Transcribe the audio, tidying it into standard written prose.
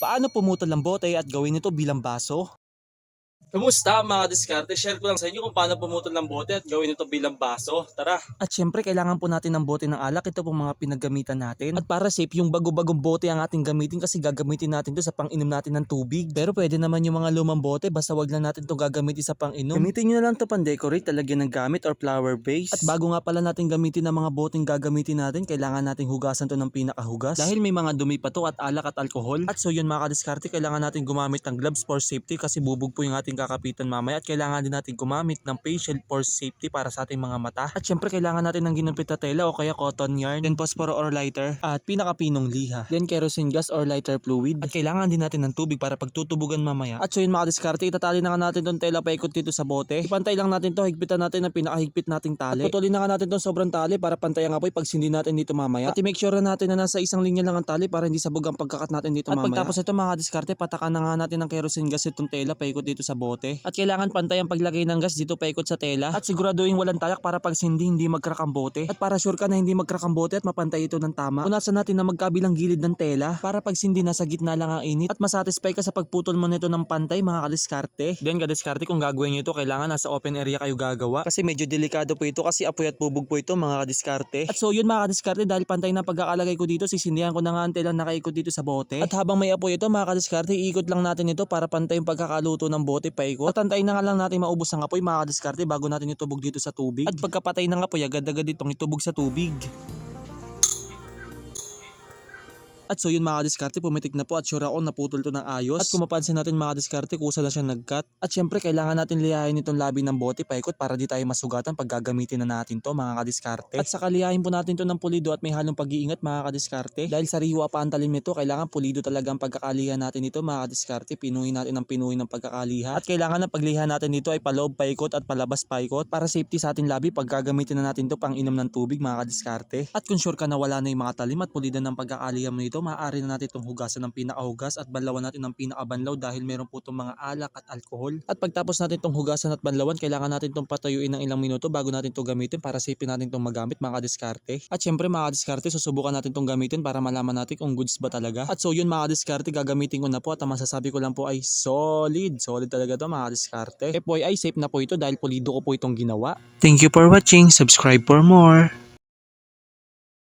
Paano pumutol ng bote at gawin ito bilang baso? Kamusta mga diskarte? Share ko lang sa inyo kung paano pumutol ng bote at gawin ito bilang baso. Tara! At syempre kailangan po natin ng bote ng alak. Ito pong mga pinaggamitan natin. At para safe, yung bago-bagong bote ang ating gamitin kasi gagamitin natin to sa pang-inom natin ng tubig. Pero pwede naman yung mga lumang bote, basta wag lang natin to gagamitin sa pang-inom. Gamitin nyo na lang to pang-decorate, talagyan ng gamit or flower base. At bago nga pala natin gamitin ang mga boteng gagamitin natin, kailangan nating hugasan to ng pinakahugas. Dahil may mga dumi pa to at alak at alcohol. At so yun mga kadiskarte, kailangan natin gumamit ng gloves for safety kasi bubog po yung ating kakapitan mamaya. At kailangan din natin gumamit ng face shield for safety para sa ating mga mata. At syempre kailangan natin ng ginumpit na tela o kaya cotton yarn, then posporo or lighter, at pinakapinong liha, then kerosene gas or lighter fluid. At kailangan din natin ng tubig para pagtutubugan mamaya. At so yun mga diskarte, itatali na nga natin tong tela paikot dito sa bote. Ipantay lang natin to, higpitan natin ng pinakahigpit nating tali. At putulin na nga natin tong sobrang tali para pantay ang apoy pag sindi natin dito mamaya. At i-make sure natin na nasa isang linya lang ang tali para hindi sabog ang pagkakat natin dito mamaya. At pagtapos ito mga diskarte, patakan na nga natin ng kerosene gas itong tela paikot dito sa bote. At kailangan pantay ang paglagay ng gas dito paikot sa tela. At siguraduhin walang tayak para pag sindi hindi mag-crack ang bote. At para sure ka na hindi mag-crack ang bote at mapantay ito ng tama, punasan natin na magkabilang gilid ng tela para pag sindi nasa gitna lang ang init at masatisfy ka sa pagputol mo nito ng pantay mga kadiskarte. Then kadiskarte, kung gagawin nyo ito, kailangan nasa open area kayo gagawa kasi medyo delikado po ito kasi apoy at bubog po ito mga kadiskarte. At so yun mga kadiskarte, dahil pantay na pagkakalagay ko dito, sisindihan ko na nga ang tela nakaikot dito sa bote. At habang may apoy ito mga kadiskarte, iikot lang natin ito para pantay yung pagkakaluto ng bote paikot. At antayin na nga lang natin maubos ang apoy mga kadiskarte bago natin itubog dito sa tubig. At pagkapatay ng apoy, agad-agad itong itubog sa tubig. At so yun mga diskarte, pumitik na po at sure ako naputol to ng ayos. At kung mapansin natin mga diskarte, kusa na siya nag-cut. At syempre kailangan natin lihain itong labi ng bote paikot para di tayo masugatan pag gagamitin na natin to mga kadiskarte. At saka lihain po natin to ng pulido at may halong pag-iingat mga kadiskarte. Dahil sariwa pa ang talim nito, kailangan pulido talaga ang pagkakaliha natin ito mga kadiskarte. Pinuhin natin ng pinuhin ng pagkakaliha. At kailangan na pagliha natin dito ay paloob paikot at palabas paikot para safety sa ating labi pag gagamitin na natin to pang inom ng tubig mga kadiskarte. At kung sure ka na wala na yung mga talim at pulidan ng pagkakaliha mo nito, maaari na natin itong hugasan ng pinakahugas at banlawan natin ng pinakabanlaw dahil meron po itong mga alak at alkohol. At pagtapos natin itong hugasan at banlawan, kailangan natin itong patuyuin ng ilang minuto bago natin ito gamitin para safe natin itong magamit mga diskarte. At syempre mga diskarte, susubukan natin itong gamitin para malaman natin kung goods ba talaga. At so yun mga diskarte, gagamitin ko na po at ang masasabi ko lang po ay solid talaga to mga diskarte. FYI, safe na po ito dahil pulido ko po itong ginawa. Thank you for watching. Subscribe for more.